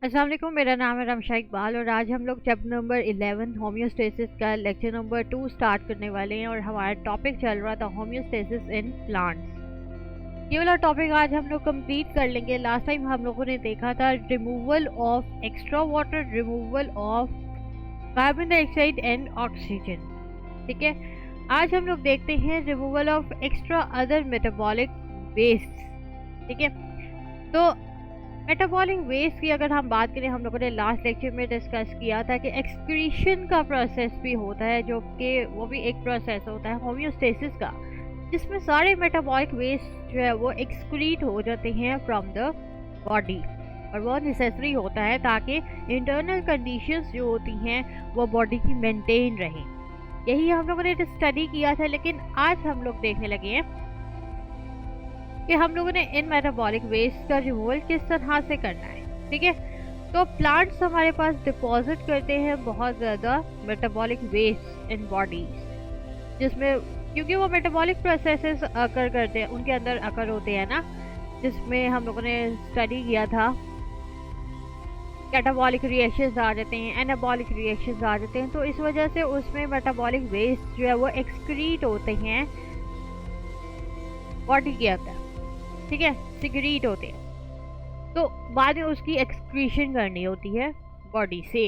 अस्सलाम वालेकुम, मेरा नाम है रमशा इकबाल और आज हम लोग चैप्टर नंबर 11 होम्योस्टेसिस का लेक्चर नंबर 2 स्टार्ट करने वाले हैं। और हमारा टॉपिक चल रहा था होम्योस्टेसिस इन प्लांट्स। ये वाला टॉपिक आज हम लोग कंप्लीट कर लेंगे। लास्ट टाइम हम लोगों ने देखा था removal of extra water, removal of carbon dioxide and oxygen. ठीक है, आज हम लोग देखते हैं removal of extra other metabolic waste. ठीक है, तो मेटाबॉलिक वेस्ट की अगर हम बात करें, हम लोगों ने लास्ट लेक्चर में डिस्कस किया था कि एक्सक्रीशन का प्रोसेस भी होता है, जो कि वो भी एक प्रोसेस होता है होम्योस्टेसिस का, जिसमें सारे मेटाबॉलिक वेस्ट जो है वो एक्सक्रीट हो जाते हैं फ्रॉम द बॉडी। और वो नेसेसरी होता है ताकि इंटरनल कंडीशंस जो होती हैं वो बॉडी की मेंटेन रहें। यही हम लोगों ने स्टडी किया था, लेकिन आज हम लोग देखने लगे हैं कि हम लोगों ने इन मेटाबॉलिक वेस्ट का रिमूवल किस तरह से करना है। ठीक है, तो प्लांट्स हमारे पास डिपॉजिट करते हैं बहुत ज़्यादा मेटाबॉलिक वेस्ट इन बॉडीज, जिसमें क्योंकि वो मेटाबॉलिक प्रोसेसेस अकर करते हैं, उनके अंदर अकर होते हैं ना, जिसमें हम लोगों ने स्टडी किया था कैटाबॉलिक रिएक्शंस आ जाते हैं, एनाबॉलिक रिएक्शंस आ जाते हैं। तो इस वजह से उसमें मेटाबॉलिक वेस्ट जो है वो एक्सक्रीट होते हैं बॉडी के अंदर। ठीक है, सिक्रीट होते हैं, तो बाद में उसकी एक्सक्रीशन करनी होती है बॉडी से।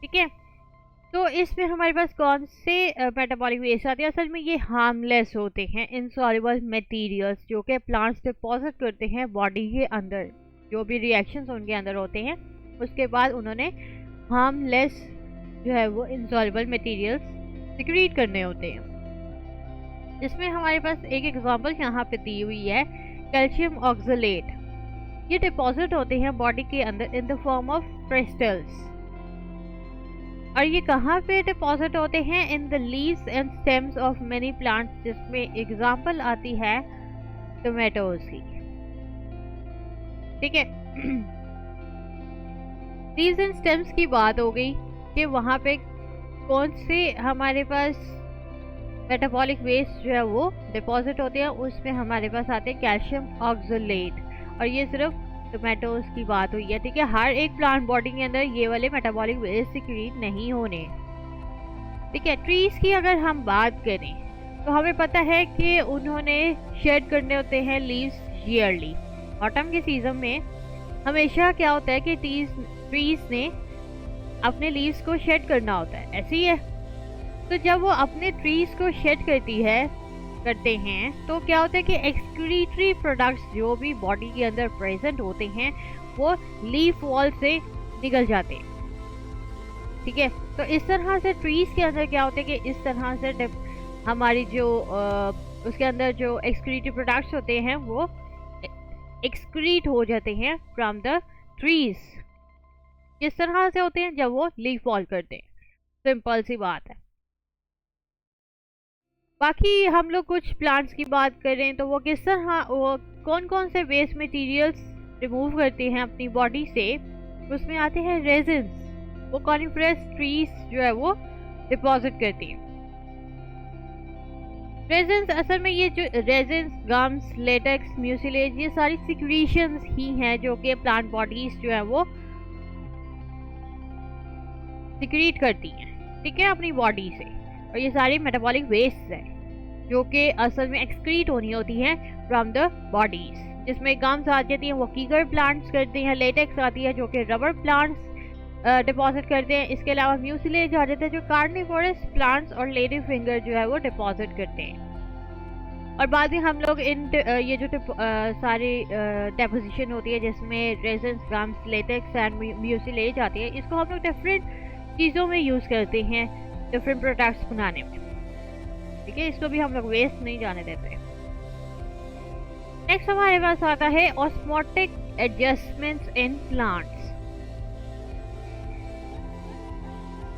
ठीक है, तो इसमें हमारे पास कौन से मेटाबॉलिक वेस्ट आते हैं? असल में ये हार्मलेस होते हैं, इनसॉल्युबल मटेरियल्स जो कि प्लांट्स डिपॉजिट करते हैं बॉडी के अंदर। जो भी रिएक्शंस उनके अंदर होते हैं उसके बाद उन्होंने हार्मलेस जो है वो इनसॉल्युबल मटेरियल्स सिक्रीट करने होते हैं। इसमें हमारे पास एक एग्जांपल यहाँ पे दी हुई है, कैल्शियम ऑक्सलेट। ये डिपॉजिट होते हैं बॉडी के अंदर इन द फॉर्म ऑफ क्रिस्टल्स। और ये कहाँ पे डिपॉजिट होते हैं? In the leaves and stems of many plants, जिसमें एग्जांपल आती है टोमेटोज की। ठीक है, लीव्स एंड स्टेम्स की बात हो गई कि वहाँ पे कौन से हमारे पास मेटाबॉलिक वेस्ट जो है वो डिपॉजिट होते हैं। उसमें हमारे पास आते हैं कैल्शियम ऑक्सलेट, और ये सिर्फ टोमेटोज की बात हुई है। ठीक है, हर एक प्लांट बॉडी के अंदर ये वाले मेटाबॉलिक वेस्ट सिक्रीट नहीं होने। ठीक है, ट्रीज की अगर हम बात करें तो हमें पता है कि उन्होंने शेड करने होते हैं लीव्स ईयरली। ऑटम के सीजन में हमेशा क्या होता है कि ट्रीज ने अपने लीव्स को शेड करना होता है, ऐसे ही है। तो जब वो अपने ट्रीज को शेड करते हैं तो क्या होता है कि एक्सक्रीटरी प्रोडक्ट्स जो भी बॉडी के अंदर प्रेजेंट होते हैं वो लीफ वॉल से निकल जाते हैं। ठीक है, तो इस तरह से ट्रीज के अंदर क्या होता है कि इस तरह से हमारी जो उसके अंदर जो एक्सक्रीटरी प्रोडक्ट्स होते हैं वो एक्सक्रीट हो जाते हैं फ्रॉम द ट्रीज। किस तरह से होते हैं? जब वो लीफ फॉल करते हैं। सिंपल सी बात है। बाकी हम लोग कुछ प्लांट्स की बात करें तो वो किस तरह, वो कौन कौन से वेस्ट मटेरियल्स रिमूव करते हैं अपनी बॉडी से। उसमें आते हैं रेजिन्स। वो कॉनिफरस ट्रीज जो है वो डिपॉजिट करती हैं रेजिन्स। असल में ये जो रेजिन्स, गम्स, लेटेक्स, म्यूसिलेज, ये सारी सिक्रीशंस ही हैं जो कि प्लांट बॉडीज जो है वो सिक्रीट करती हैं। ठीक है, अपनी बॉडी से। और ये सारी मेटाबॉलिक वेस्ट हैं जो कि असल में एक्सक्रीट होनी होती हैं फ्रॉम द बॉडीज, जिसमें गम्स आ जाती हैं, वो कीगर प्लांट्स करते हैं। लेटेक्स आती है जो कि रबर प्लांट्स डिपॉजिट करते हैं। इसके अलावा म्यूसिलेज आ जाता है जो कार्निवोरस प्लांट्स और लेडी फिंगर जो है वो डिपॉजिट करते हैं। और बाद में हम लोग इन ये जो सारी डेपोजिशन होती है जिसमें resins, gums, latex and mucilage आती है, इसको हम लोग डिफरेंट चीज़ों में यूज़ करते हैं, डिफरेंट प्रोडक्ट्स बनाने में। ठीक है, इसको भी हम लोग वेस्ट नहीं जाने देते। नेक्स्ट हमारे पास आता है ऑस्मोटिक एडजस्टमेंट्स इन प्लांट्स।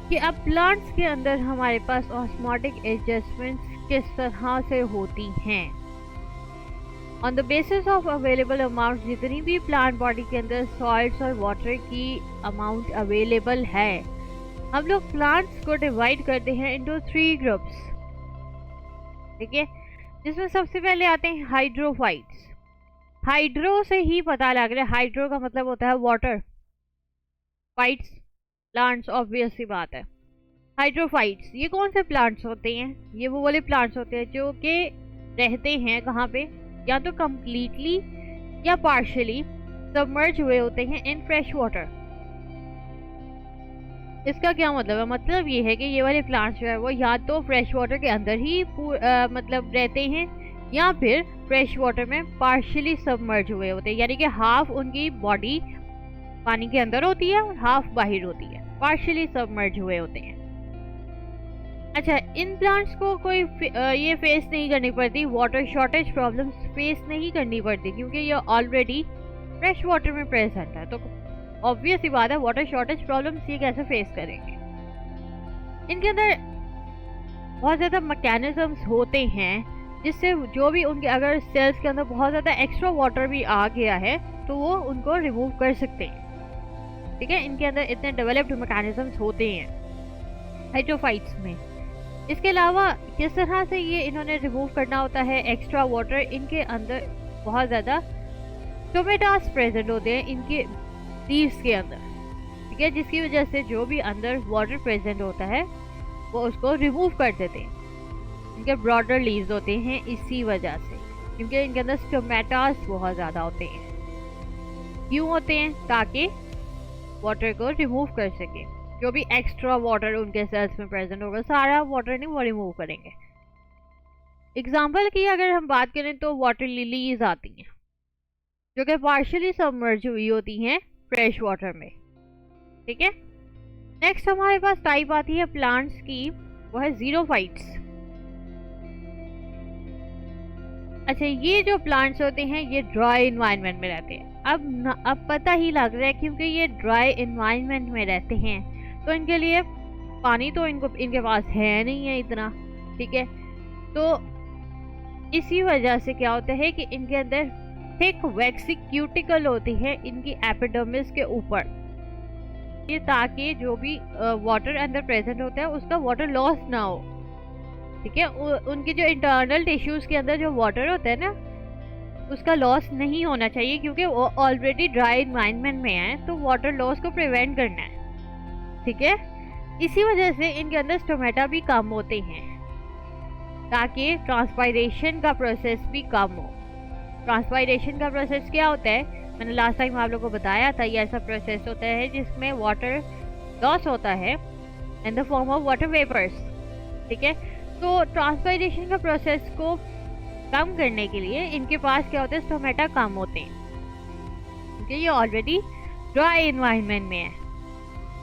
कि अब प्लांट्स के अंदर हमारे पास ऑस्मोटिक एडजस्टमेंट्स किस तरह से होती हैं। On the basis of available amount, जितनी भी प्लांट बॉडी के अंदर सॉल्ट्स और वाटर की अमाउंट अवेलेबल है, हम लोग प्लांट्स को डिवाइड करते हैं इनटू 3 ग्रुप्स। ठीक है, जिसमें सबसे पहले आते हैं हाइड्रोफाइट्स। हाइड्रो से ही पता लग रहा है, हाइड्रो का मतलब होता है वाटर। फाइट्स प्लांट्स, ऑब्वियस सी बात है। हाइड्रोफाइट्स, ये कौन से प्लांट्स होते हैं? ये वो वाले प्लांट्स होते हैं जो कि रहते हैं कहाँ पे, या तो कम्प्लीटली या पार्शियली सबमर्ज हुए होते हैं इन फ्रेश वाटर। इसका क्या मतलब है? मतलब ये है कि ये वाले प्लांट्स जो है वो या तो फ्रेश वाटर के अंदर ही मतलब रहते हैं, या फिर फ्रेश वाटर में पार्शियली सबमर्ज हुए होते हैं, यानी कि हाफ उनकी बॉडी पानी के अंदर होती है और हाफ बाहर होती है, पार्शियली सबमर्ज हुए होते हैं। अच्छा, इन प्लांट्स को कोई ये फेस नहीं करनी पड़ती, वाटर शॉर्टेज प्रॉब्लम्स फेस नहीं करनी पड़ती, क्योंकि ये ऑलरेडी फ्रेश वाटर में प्रेजेंट है। तो ऑब्वियस ही बात है, वाटर शॉर्टेज प्रॉब्लम्स ये कैसे फेस करेंगे? इनके अंदर बहुत ज़्यादा मैकेनिज्म्स होते हैं जिससे जो भी उनके अगर सेल्स के अंदर बहुत ज़्यादा एक्स्ट्रा वाटर भी आ गया है तो वो उनको रिमूव कर सकते हैं। ठीक है, इनके अंदर इतने डेवलप्ड मैकेनिज्म्स होते हैं हाइड्रोफाइट्स में। इसके अलावा किस तरह से ये इन्होंने रिमूव करना होता है एक्स्ट्रा वाटर, इनके अंदर बहुत ज़्यादा स्टोमेटास प्रेजेंट होते हैं इनके लीव्स के अंदर। ठीक है, जिसकी वजह से जो भी अंदर वाटर प्रेजेंट होता है वो उसको रिमूव कर देते हैं। इनके ब्रॉडर लीव्स होते हैं इसी वजह से, क्योंकि इनके अंदर स्टोमेटास बहुत ज़्यादा होते हैं। क्यों होते हैं? ताकि वाटर को रिमूव कर सके, जो भी एक्स्ट्रा वाटर उनके सेल्स में प्रेजेंट होगा, सारा वाटर नहीं वो रिमूव करेंगे। एग्जाम्पल की अगर हम बात करें तो वाटर लिलीज आती हैं जो कि पार्शियली सबमर्ज हुई होती हैं फ्रेश वाटर में। ठीक है, नेक्स्ट हमारे पास टाइप आती है प्लांट्स की, वो है जीरोफाइट्स। अच्छा, ये जो प्लांट्स होते हैं ये ड्राई इन्वायरमेंट में रहते हैं। अब पता ही लग रहा है, क्योंकि ये ड्राई इन्वायरमेंट में रहते हैं तो इनके लिए पानी तो इनके पास है नहीं है इतना। ठीक है, तो इसी वजह से क्या होता है कि इनके अंदर थिक वैक्सी क्यूटिकल होती है इनकी एपिडर्मिस के ऊपर, ये ताकि जो भी वाटर अंदर प्रेजेंट होता है उसका वाटर लॉस ना हो। ठीक है, उनके जो इंटरनल टिश्यूज के अंदर जो वाटर होता है ना उसका लॉस नहीं होना चाहिए, क्योंकि वो ऑलरेडी ड्राई इन्वायरमेंट में है तो वाटर लॉस को प्रिवेंट करना है। ठीक है, इसी वजह से इनके अंदर स्टोमेटा भी कम होते हैं ताकि ट्रांसपायरेशन का प्रोसेस भी कम हो। ट्रांसपायरेशन का प्रोसेस क्या होता है? मैंने लास्ट टाइम आप लोगों को बताया था, ये ऐसा प्रोसेस होता है जिसमें वाटर लॉस होता है in the form of water vapours. ठीक है, तो ट्रांसपायरेशन का प्रोसेस को कम करने के लिए इनके पास क्या होता है, स्टोमेटा कम होते हैं, क्योंकि ये ऑलरेडी ड्राई इन्वायरमेंट में है।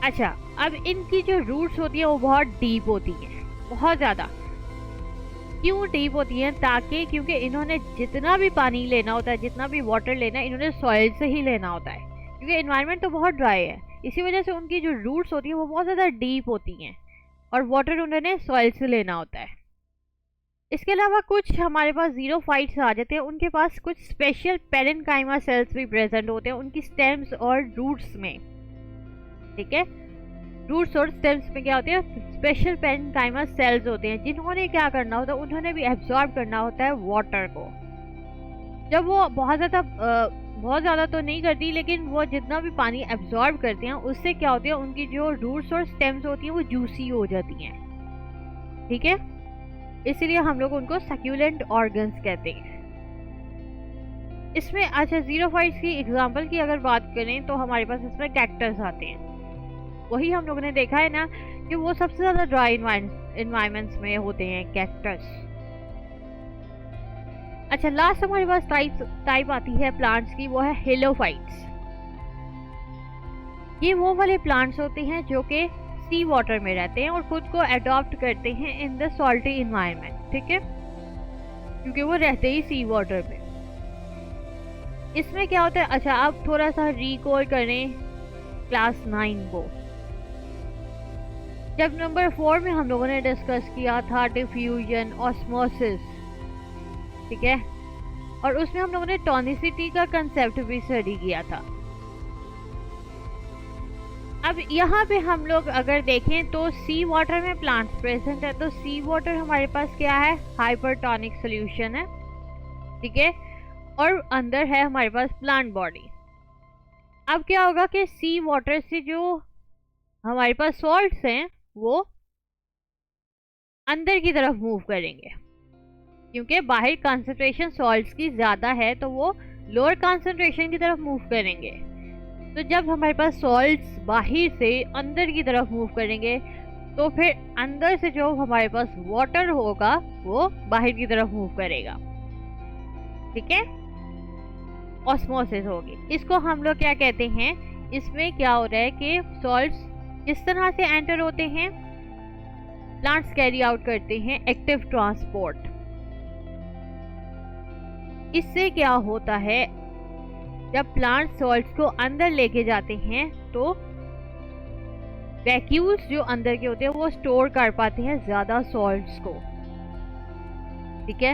अच्छा, अब इनकी जो रूट्स होती है वो बहुत डीप होती हैं, बहुत ज़्यादा। क्यों डीप होती हैं? ताकि क्योंकि इन्होंने जितना भी पानी लेना होता है, जितना भी वाटर लेना है, इन्होंने सॉइल से ही लेना होता है, क्योंकि इन्वायरमेंट तो बहुत ड्राई है। इसी वजह से उनकी जो रूट्स होती हैं वो बहुत ज़्यादा डीप होती हैं और वाटर उन्होंने सॉइल से लेना होता है। इसके अलावा कुछ हमारे पास जीरोफाइट्स आ जाते हैं, उनके पास कुछ स्पेशल पेरेन्काइमा सेल्स भी प्रेजेंट होते हैं उनकी स्टेम्स और रूट्स में। ठीक है, रूट्स और स्टेम्स में क्या होते हैं, स्पेशल पेरेन्काइमा सेल्स होते हैं जिन्होंने क्या करना होता है, उन्होंने भी एब्जॉर्ब करना होता है वाटर को। जब वो बहुत ज़्यादा तो नहीं करती, लेकिन वो जितना भी पानी एब्जॉर्ब करते हैं उससे क्या होती है, उनकी जो रूट्स और स्टेम्स होती हैं वो जूसी हो जाती हैं। ठीक है, इसलिए हम लोग उनको सक्यूलेंट ऑर्गन्स कहते हैं। इसमें अच्छा, जीरोफाइट्स की एग्जांपल की अगर बात करें तो हमारे पास इसमें कैक्टस आते हैं। वही हम लोगों ने देखा है ना कि वो सबसे ज़्यादा ड्राई इन्वायरमेंट्स में होते हैं कैक्टस। अच्छा, लास्ट हमारे पास टाइप आती है प्लांट्स की, वो है हेलोफाइट्स। ये वो वाले प्लांट्स होते हैं जो कि सी वाटर में रहते हैं और खुद को अडॉप्ट करते हैं इन द सॉल्टी इन्वायरमेंट। ठीक है, क्योंकि वो रहते ही सी वाटर में। इसमें क्या होता है, अच्छा अब थोड़ा सा रिकॉल करें क्लास 9 को, जब नंबर 4 में हम लोगों ने डिस्कस किया था डिफ्यूजन, ऑस्मोसिस। ठीक है, और उसमें हम लोगों ने टॉनिसिटी का कंसेप्ट भी स्टडी किया था। अब यहाँ पे हम लोग अगर देखें तो सी वाटर में प्लांट्स प्रेजेंट है, तो सी वाटर हमारे पास क्या है, हाइपरटोनिक सोल्यूशन है। ठीक है, और अंदर है हमारे पास प्लांट बॉडी। अब क्या होगा कि सी वाटर से जो हमारे पास सॉल्ट्स हैं वो अंदर की तरफ मूव करेंगे, क्योंकि बाहर कंसंट्रेशन सॉल्ट्स की ज़्यादा है तो वो लोअर कंसंट्रेशन की तरफ मूव करेंगे। तो जब हमारे पास सॉल्ट्स बाहर से अंदर की तरफ मूव करेंगे तो फिर अंदर से जो हमारे पास वाटर होगा वो बाहर की तरफ मूव करेगा। ठीक है, ऑस्मोसिस होगी। इसको हम लोग क्या कहते हैं, इसमें क्या हो रहा है कि सॉल्ट्स किस तरह से एंटर होते हैं, प्लांट्स कैरी आउट करते हैं एक्टिव ट्रांसपोर्ट। इससे क्या होता है, जब प्लांट सॉल्ट्स को अंदर लेके जाते हैं तो वैक्यूल्स जो अंदर के होते हैं वो स्टोर कर पाते हैं ज्यादा सॉल्ट्स को। ठीक है,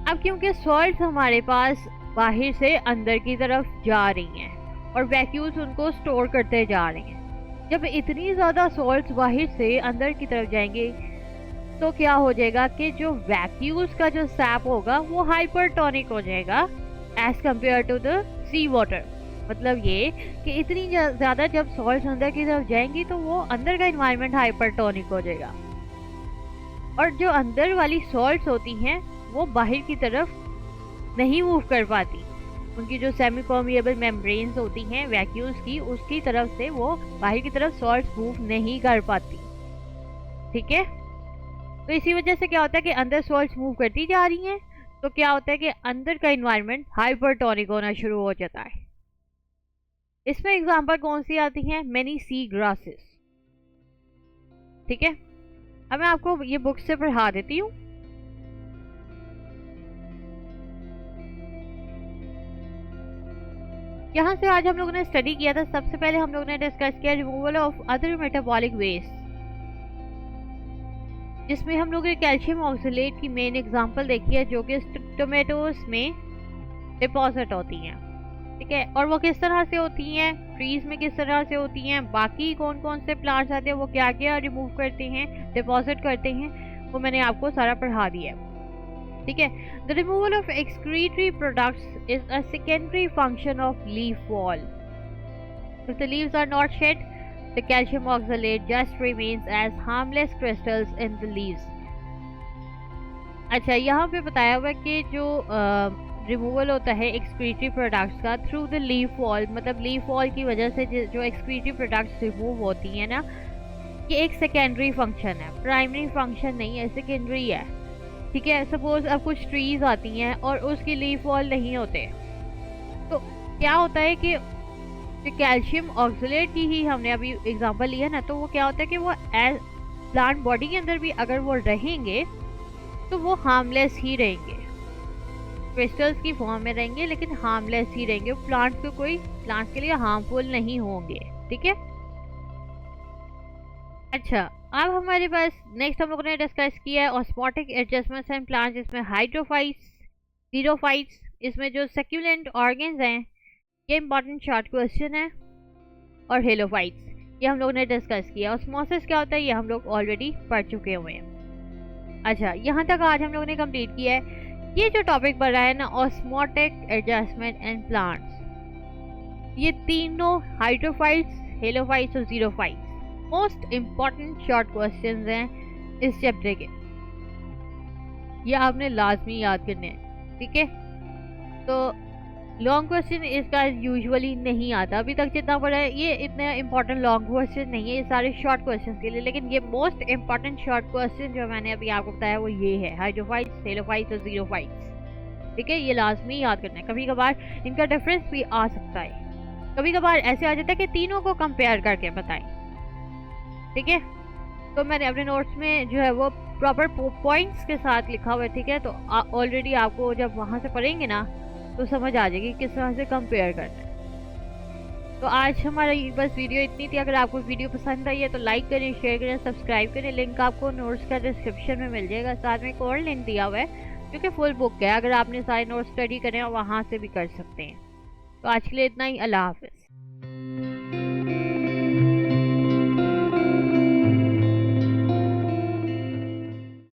अब क्योंकि सॉल्ट्स हमारे पास बाहर से अंदर की तरफ जा रही हैं और वैक्यूल्स उनको स्टोर करते जा रहे हैं, जब इतनी ज़्यादा सॉल्ट्स बाहर से अंदर की तरफ जाएंगे तो क्या हो जाएगा कि जो वैक्यूल्स का जो सैप होगा वो हाइपरटोनिक हो जाएगा as compare to the sea water. मतलब ये कि इतनी ज़्यादा जब सॉल्ट्स अंदर की तरफ जाएंगी तो वो अंदर का इन्वायरमेंट हाइपरटोनिक हो जाएगा, और जो अंदर वाली सॉल्ट्स होती हैं वो बाहर की तरफ नहीं मूव कर पाती। उनकी जो सेमी परमिएबल मेम्ब्रेन्स होती हैं वैक्यूल्स की, उसकी तरफ से वो बाहर की तरफ सॉल्ट्स मूव नहीं कर पाती। ठीक है, तो इसी वजह से क्या होता है कि अंदर सॉल्ट्स मूव करती जा रही हैं तो क्या होता है कि अंदर का इन्वायरमेंट हाइपरटोनिक होना शुरू हो जाता है। इसमें एग्जांपल कौन सी आती हैं, मेनी सी ग्रासेस। ठीक है, अब मैं आपको ये बुक से पढ़ा देती हूँ। यहाँ से आज हम लोगों ने स्टडी किया था, सबसे पहले हम लोगों ने डिस्कस किया removal of other metabolic waste, जिसमें हम लोगों ने कैल्शियम ऑक्सलेट की मेन एग्जांपल देखी है जो कि टोमेटोज में डिपॉजिट होती हैं। ठीक है, और वो किस तरह से होती हैं, ट्रीज में किस तरह से होती हैं, बाकी कौन कौन से प्लांट्स आते हैं वो क्या क्या रिमूव करते हैं, डिपॉजिट करते हैं, वो मैंने आपको सारा पढ़ा दिया है। ठीक है, the removal of excretory products is a secondary function of leaf wall. If the leaves are not shed, the calcium oxalate just remains as harmless crystals in the leaves. अच्छा, यहाँ पे बताया हुआ है कि जो रिमूवल होता है एक्सक्रीटरी प्रोडक्ट्स का थ्रू द लीफ वॉल, मतलब लीफ वॉल की वजह से जो एक्सक्रीटरी प्रोडक्ट्स रिमूव होती हैं ना, ये एक सेकेंडरी फंक्शन है, प्राइमरी फंक्शन नहीं है, सेकेंडरी है। ठीक है, सपोज अब कुछ ट्रीज आती हैं और उसकी लीफ वॉल नहीं होते तो क्या होता है कि कैल्शियम ऑक्सलेट की ही हमने अभी एग्जांपल लिया ना, तो वो क्या होता है कि वो प्लांट बॉडी के अंदर भी अगर वो रहेंगे तो वो हार्मलेस ही रहेंगे, क्रिस्टल्स की फॉर्म में रहेंगे लेकिन हार्मलेस ही रहेंगे, प्लांट के लिए हार्मफुल नहीं होंगे। ठीक है, अच्छा, अब हमारे पास नेक्स्ट हम लोगों ने डिस्कस किया है ऑस्मोटिक एडजस्टमेंट्स एंड प्लांट्स, जिसमें हाइड्रोफाइट्स, जीरोफाइट्स, इसमें जो सेक्युलेंट ऑर्गन्स हैं, ये इंपॉर्टेंट शॉर्ट क्वेश्चन है, और हेलोफाइट्स ये हम लोगों ने डिस्कस किया। ऑस्मोसिस क्या होता है ये हम लोग ऑलरेडी पढ़ चुके हुए हैं। अच्छा, यहाँ तक आज हम लोगों ने कंप्लीट किया है। ये जो टॉपिक पढ़ रहा है ना, ऑस्मोटिक एडजस्टमेंट एंड प्लांट्स, ये तीनों हाइड्रोफाइट्स, हेलोफाइट्स और xerophytes most important short questions हैं इस चैप्टर के, ये आपने लाजमी याद करने हैं। ठीक है, तो लॉन्ग क्वेश्चन इसका यूजुअली नहीं आता, अभी तक जितना पढ़ा है ये इतना इंपॉर्टेंट लॉन्ग क्वेश्चन नहीं है, ये सारे शॉर्ट क्वेश्चन के लिए, लेकिन ये मोस्ट इंपॉर्टेंट शॉर्ट क्वेश्चन जो मैंने अभी आपको बताया वो ये है, हाइड्रोफाइट्स, हेलोफाइट्स और जीरोफाइट्स। ठीक है, ये लाजमी याद करना है। कभी कभार इनका डिफरेंस भी आ सकता है, कभी कभार ऐसे आ जाता है कि तीनों को कंपेयर करके बताएं। ठीक है, तो मैंने अपने नोट्स में जो है वो प्रॉपर पॉइंट्स के साथ लिखा हुआ है। ठीक है, तो ऑलरेडी आपको जब वहाँ से पढ़ेंगे ना तो समझ आ जाएगी किस तरह से कंपेयर करना है। तो आज हमारी बस वीडियो इतनी थी। अगर आपको वीडियो पसंद आई है तो लाइक करें, शेयर करें, सब्सक्राइब करें। लिंक आपको नोट्स का डिस्क्रिप्शन में मिल जाएगा, साथ में एक और लिंक दिया हुआ है जो कि फुल बुक है, अगर आपने सारे नोट्स स्टडी करें और वहाँ से भी कर सकते हैं। तो आज के लिए इतना ही, अल्लाह हाफिज़।